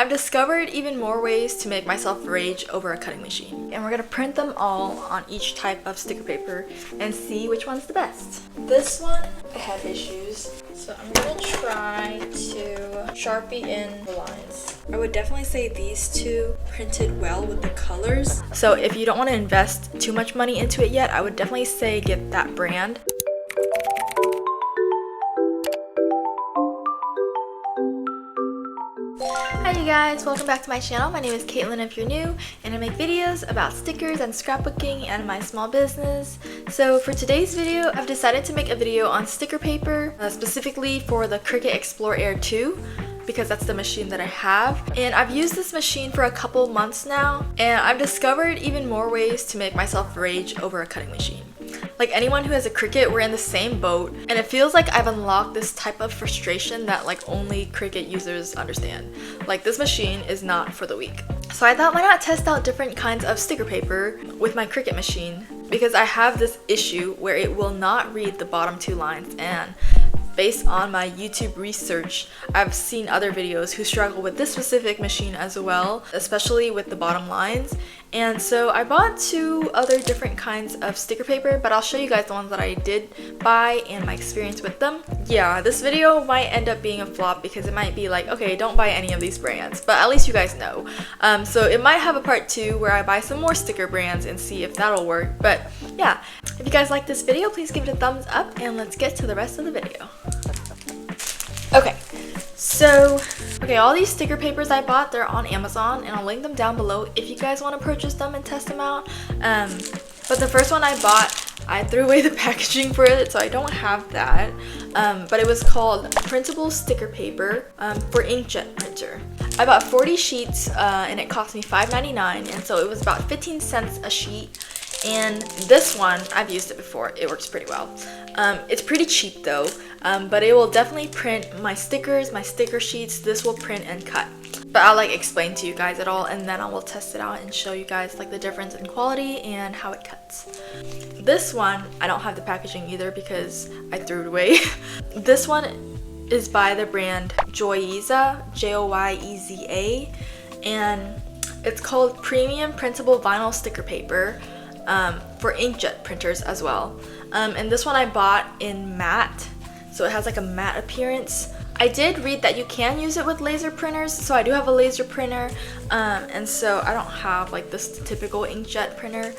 I've discovered even more ways to make myself rage over a cutting machine. And we're gonna print them all on each type of sticker paper and see which one's the best. This one, I had issues, so I'm gonna try to Sharpie in the lines. I would definitely say these two printed well with the colors. So if you don't want to invest too much money into it yet, I would definitely say get that brand. Hi you guys, welcome back to my channel. My name is Caitlin if you're new, and I make videos about stickers and scrapbooking and my small business. So for today's video, I've decided to make a video on sticker paper, specifically for the Cricut Explore Air 2. Because that's the machine that I have, and I've used this machine for a couple months now, and I've discovered even more ways to make myself rage over a cutting machine. Like anyone who has a Cricut, we're in the same boat, and it feels like I've unlocked this type of frustration that like only Cricut users understand. Like this machine is not for the weak. So I thought, why not test out different kinds of sticker paper with my Cricut machine, because I have this issue where it will not read the bottom two lines, and based on my YouTube research, I've seen other videos who struggle with this specific machine as well, especially with the bottom lines. And so I bought two other different kinds of sticker paper, but I'll show you guys the ones that I did buy and my experience with them. Yeah, this video might end up being a flop because it might be like, okay, don't buy any of these brands, but at least you guys know. So it might have a part 2 where I buy some more sticker brands and see if that'll work. But yeah, if you guys like this video, please give it a thumbs up and let's get to the rest of the video. Okay, so all these sticker papers I bought, they're on Amazon, and I'll link them down below if you guys want to purchase them and test them out. But the first one I bought, I threw away the packaging for it, so I don't have that. But it was called Printable Sticker Paper for Inkjet Printer. I bought 40 sheets and it cost me $5.99, and so it was about 15 cents a sheet. And this one, I've used it before, it works pretty well. It's pretty cheap though, but it will definitely print my stickers, my sticker sheets. This will print and cut. But I'll like explain to you guys it all, and then I will test it out and show you guys like the difference in quality and how it cuts. This one, I don't have the packaging either because I threw it away. This one is by the brand Joyeza, Joyeza, and it's called Premium Printable Vinyl Sticker Paper. For inkjet printers as well. And this one I bought in matte, so it has like a matte appearance. I did read that you can use it with laser printers, so I do have a laser printer, and so I don't have like this typical inkjet printer.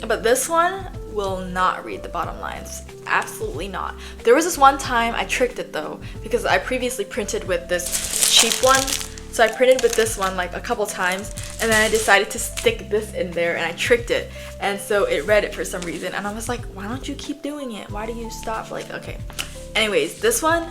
But this one will not read the bottom lines. Absolutely not. There was this one time I tricked it though, because I previously printed with this cheap one. So I printed with this one like a couple times, and then I decided to stick this in there and I tricked it, and so it read it for some reason, and I was like, why don't you keep doing it? Why do you stop? Like, okay. Anyways, this one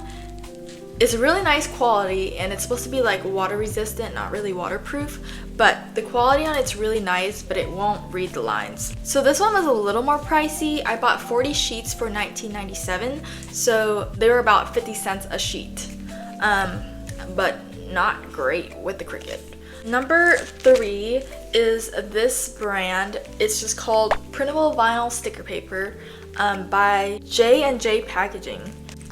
is really nice quality, and it's supposed to be like water resistant, not really waterproof, but the quality on it's really nice, but it won't read the lines. So this one was a little more pricey. I bought 40 sheets for $19.97, so they were about 50 cents a sheet. But not great with the Cricut. Number 3 is this brand. It's just called Printable Vinyl Sticker Paper by J&J Packaging.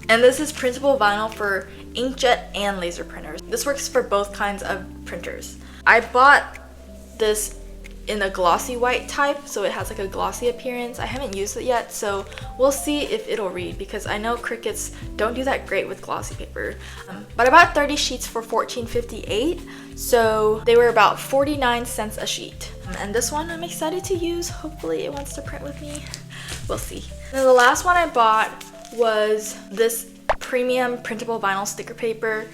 And this is printable vinyl for inkjet and laser printers. This works for both kinds of printers. I bought this in a glossy white type, so it has like a glossy appearance. I haven't used it yet, so we'll see if it'll read, because I know Cricuts don't do that great with glossy paper. But I bought 30 sheets for $14.58, so they were about 49 cents a sheet. And this one I'm excited to use. Hopefully it wants to print with me. We'll see. And the last one I bought was this premium printable vinyl sticker paper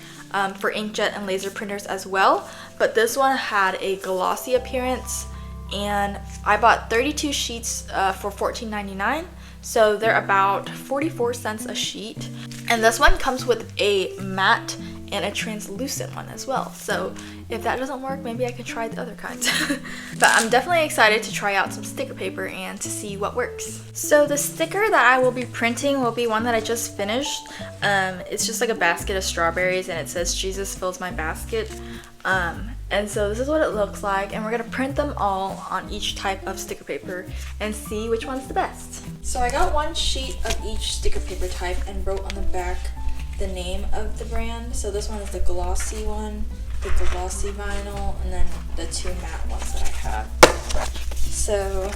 for inkjet and laser printers as well, but this one had a glossy appearance, and I bought 32 sheets for $14.99, so they're about 44 cents a sheet. And this one comes with a matte and a translucent one as well, so if that doesn't work, maybe I could try the other kinds. But I'm definitely excited to try out some sticker paper and to see what works. So the sticker that I will be printing will be one that I just finished. It's just like a basket of strawberries, and it says Jesus fills my basket. And so this is what it looks like, and we're gonna print them all on each type of sticker paper and see which one's the best. So I got one sheet of each sticker paper type and wrote on the back the name of the brand. So this one is the glossy one, the glossy vinyl, and then the 2 matte ones that I have. So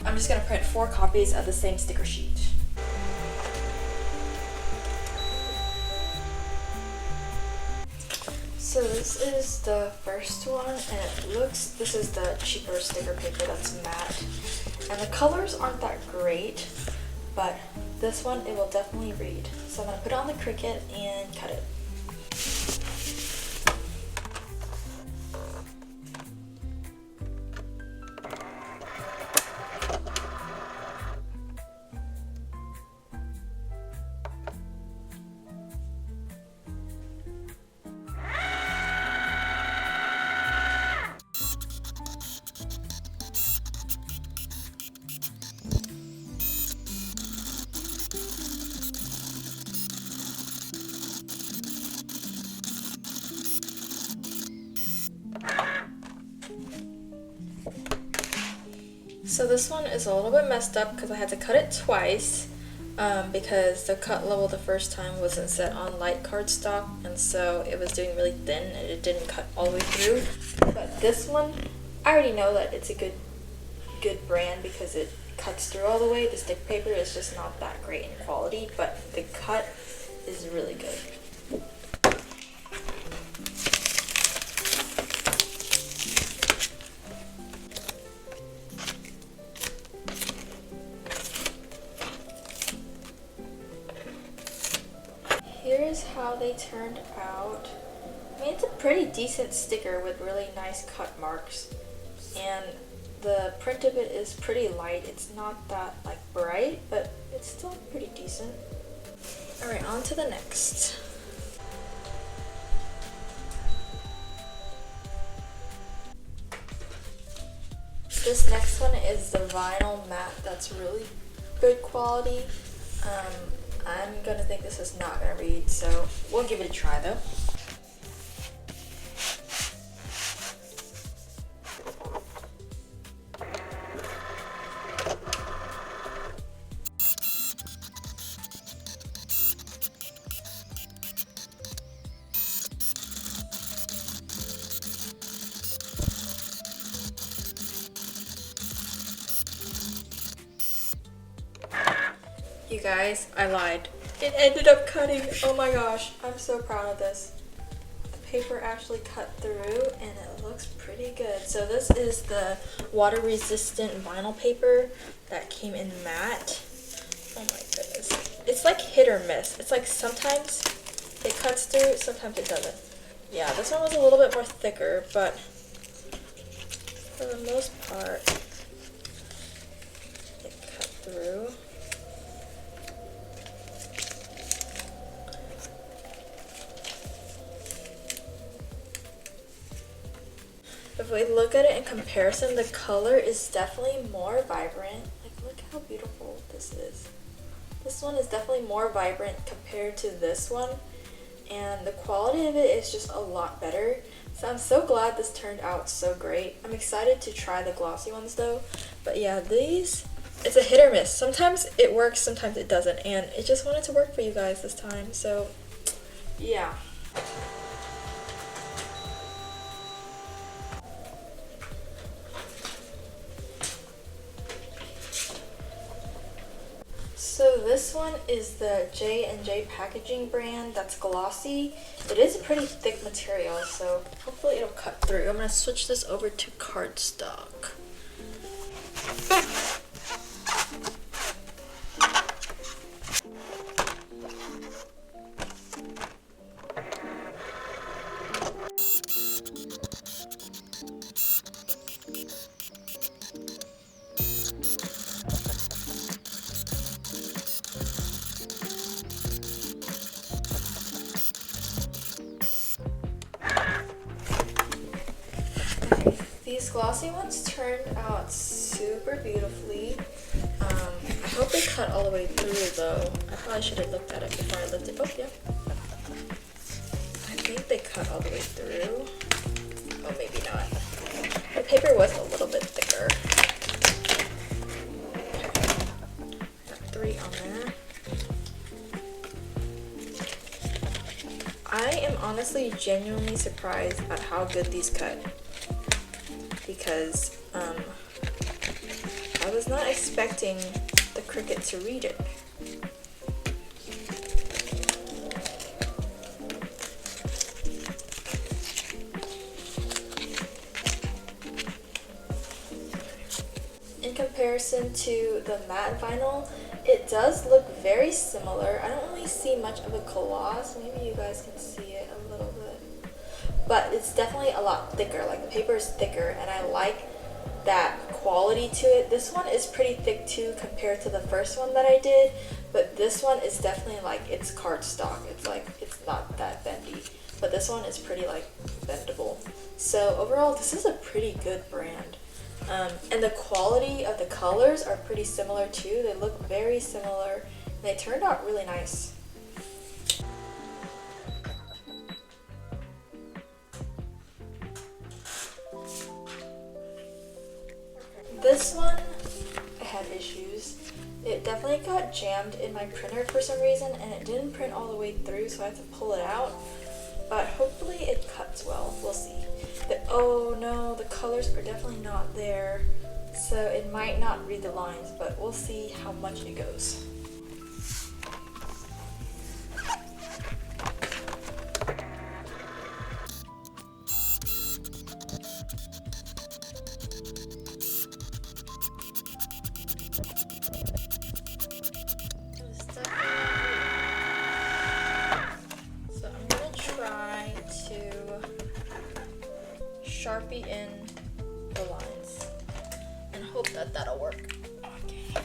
I'm just going to print 4 copies of the same sticker sheet. So this is the first one, and this is the cheaper sticker paper that's matte. And the colors aren't that great, but this one, it will definitely read. So I'm going to put it on the Cricut and cut it. So this one is a little bit messed up because I had to cut it twice because the cut level the first time wasn't set on light cardstock, and so it was doing really thin and it didn't cut all the way through. But this one, I already know that it's a good brand because it cuts through all the way. The stick paper is just not that great in quality, but the cut is really good. Here's how they turned out. I mean, it's a pretty decent sticker with really nice cut marks, and the print of it is pretty light. It's not that like bright, but it's still pretty decent. Alright, on to the next. This next one is the vinyl matte that's really good quality. I'm gonna think this is not gonna read, so we'll give it a try though. You guys, I lied. It ended up cutting. Oh my gosh, I'm so proud of this. The paper actually cut through and it looks pretty good. So this is the water resistant vinyl paper that came in matte. Oh my goodness. It's like hit or miss. It's like sometimes it cuts through, sometimes it doesn't. Yeah, this one was a little bit more thicker, but for the most part, it cut through. If we look at it in comparison, the color is definitely more vibrant. Like, look how beautiful this is. This one is definitely more vibrant compared to this one, and the quality of it is just a lot better. So I'm so glad this turned out so great. I'm excited to try the glossy ones though. But yeah, these, it's a hit or miss. Sometimes it works, sometimes it doesn't, and it just wanted to work for you guys this time. So yeah. So this one is the J&J packaging brand that's glossy. It is a pretty thick material, so hopefully it'll cut through. I'm going to switch this over to cardstock. These glossy ones turned out super beautifully. I hope they cut all the way through though. I probably should have looked at it before I lifted it. Oh yeah. I think they cut all the way through. Oh, maybe not. The paper was a little bit thicker. Okay. Got 3 on there. I am honestly genuinely surprised at how good these cut, because I was not expecting the Cricut to read it. In comparison to the matte vinyl, it does look very similar. I don't really see much of a gloss. Maybe you guys can see it a little bit. But it's definitely a lot thicker. Like, the paper is thicker, and I like that quality to it. This one is pretty thick too compared to the first one that I did, but this one is definitely like, it's cardstock. It's like, it's not that bendy, but this one is pretty like bendable. So overall, this is a pretty good brand. And the quality of the colors are pretty similar too. They look very similar, and they turned out really nice. This one, I had issues. It definitely got jammed in my printer for some reason, and it didn't print all the way through, so I have to pull it out. But hopefully it cuts well. We'll see. Oh no, the colors are definitely not there, so it might not read the lines, but we'll see how much it goes. So I'm gonna try to Sharpie in the lines and hope that that'll work. Okay.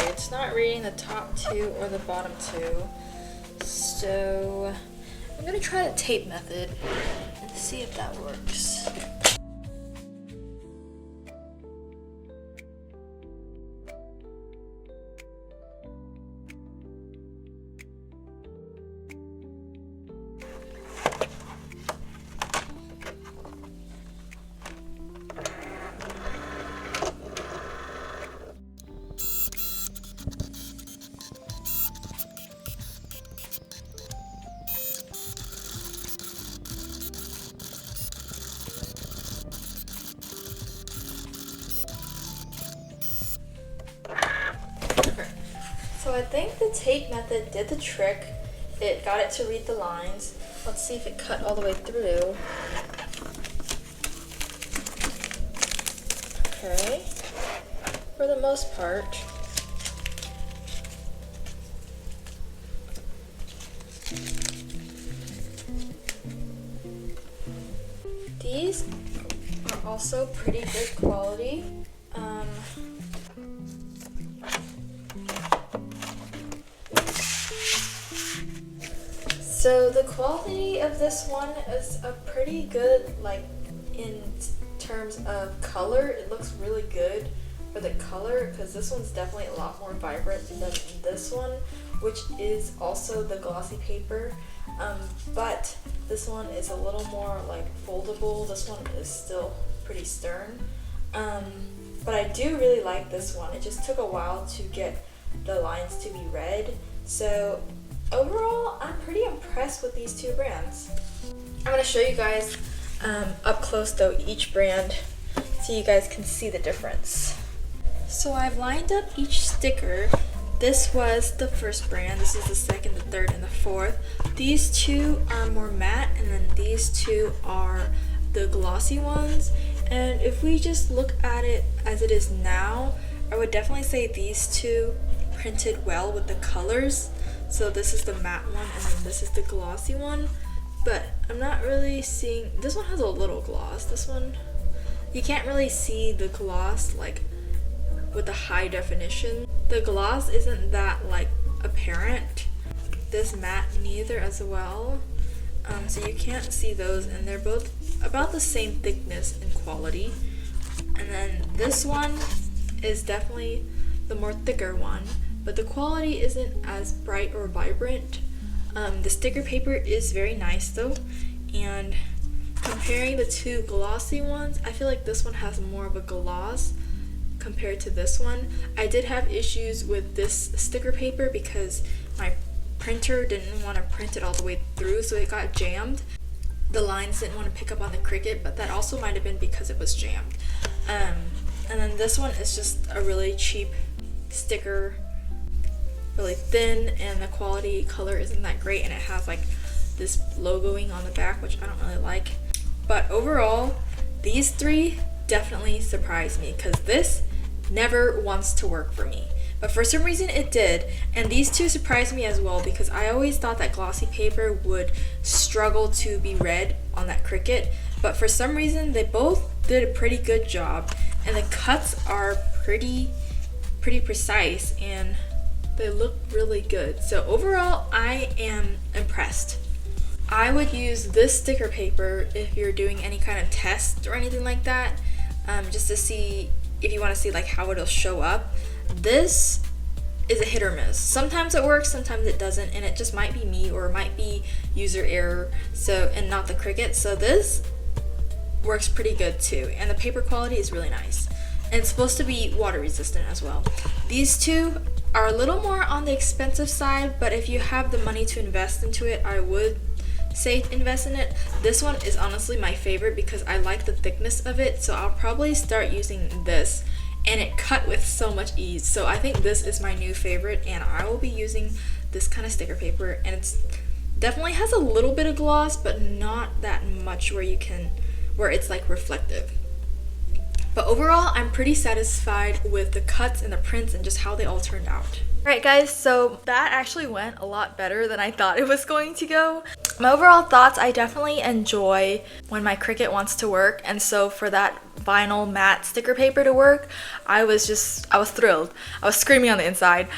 It's not reading the top two or the bottom two, so I'm gonna try the tape method and see if that works. So I think the tape method did the trick. It got it to read the lines. Let's see if it cut all the way through. Okay, for the most part. These are also pretty good quality. So the quality of this one is a pretty good, like in terms of color. It looks really good for the color, because this one's definitely a lot more vibrant than this one, which is also the glossy paper. But this one is a little more like foldable. This one is still pretty stern. But I do really like this one. It just took a while to get the lines to be read. So overall, I'm pretty impressed with these two brands. I'm going to show you guys up close though each brand so you guys can see the difference. So I've lined up each sticker. This was the first brand, this is the second, the third, and the fourth. These two are more matte, and then these two are the glossy ones. And if we just look at it as it is now, I would definitely say these two printed well with the colors. So this is the matte one, and then this is the glossy one. But I'm not really seeing, this one has a little gloss. This one, you can't really see the gloss like with the high definition. The gloss isn't that like apparent. This matte neither as well. So you can't see those, and they're both about the same thickness and quality. And then this one is definitely the more thicker one, but the quality isn't as bright or vibrant. The sticker paper is very nice though, and comparing the two glossy ones, I feel like this one has more of a gloss compared to this one. I did have issues with this sticker paper because my printer didn't want to print it all the way through, so it got jammed. The lines didn't want to pick up on the Cricut, but that also might have been because it was jammed. And then this one is just a really cheap sticker, really thin, and the quality color isn't that great, and it has like this logoing on the back, which I don't really like. But overall, these three definitely surprised me because this never wants to work for me. But for some reason it did, and these two surprised me as well because I always thought that glossy paper would struggle to be read on that Cricut, but for some reason they both did a pretty good job, and the cuts are pretty precise and they look really good. So overall, I am impressed. I would use this sticker paper if you're doing any kind of test or anything like that, just to see if you want to see like how it'll show up. This is a hit or miss. Sometimes it works, sometimes it doesn't, and it just might be me or it might be user error, so, and not the Cricut. So this works pretty good too, and the paper quality is really nice, and it's supposed to be water resistant as well. These two are a little more on the expensive side, but if you have the money to invest into it, I would say invest in it. This one is honestly my favorite because I like the thickness of it, so I'll probably start using this, and it cut with so much ease. So I think this is my new favorite, and I will be using this kind of sticker paper, and it's definitely has a little bit of gloss, but not that much where it's like reflective. But overall, I'm pretty satisfied with the cuts and the prints and just how they all turned out. Alright guys, so that actually went a lot better than I thought it was going to go. My overall thoughts, I definitely enjoy when my Cricut wants to work, and so for that vinyl matte sticker paper to work, I was thrilled. I was screaming on the inside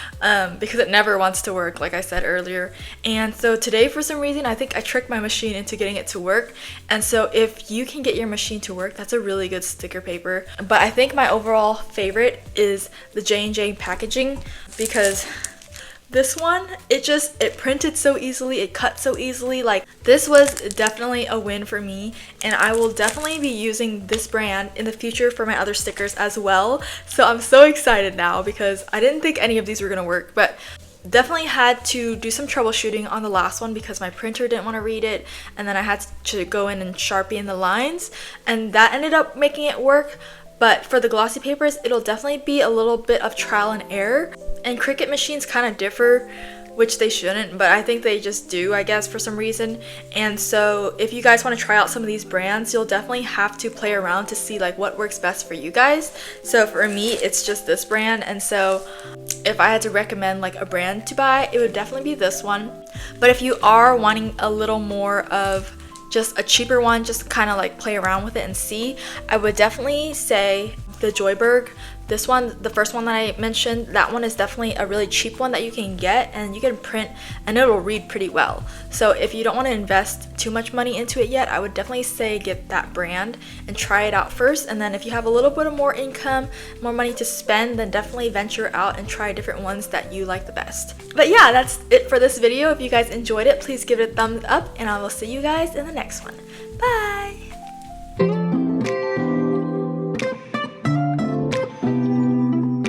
because it never wants to work, like I said earlier. And so today, for some reason, I think I tricked my machine into getting it to work. And so if you can get your machine to work, that's a really good sticker paper. But I think my overall favorite is the J&J packaging, because this one, it printed so easily, it cut so easily. Like, this was definitely a win for me, and I will definitely be using this brand in the future for my other stickers as well. So I'm so excited now because I didn't think any of these were gonna work, but definitely had to do some troubleshooting on the last one because my printer didn't want to read it, and then I had to go in and Sharpie in the lines, and that ended up making it work. But for the glossy papers, it'll definitely be a little bit of trial and error. And Cricut machines kind of differ, which they shouldn't, but I think they just do, I guess, for some reason. And so if you guys want to try out some of these brands, you'll definitely have to play around to see like what works best for you guys. So for me, it's just this brand, and so if I had to recommend like a brand to buy, it would definitely be this one. But if you are wanting a little more of just a cheaper one, just kind of like play around with it and see, I would definitely say the Joyberg. This one, the first one that I mentioned, that one is definitely a really cheap one that you can get, and you can print and it'll read pretty well. So if you don't want to invest too much money into it yet, I would definitely say get that brand and try it out first, and then if you have a little bit of more income, more money to spend, then definitely venture out and try different ones that you like the best. But yeah, that's it for this video. If you guys enjoyed it, please give it a thumbs up, and I will see you guys in the next one. Bye!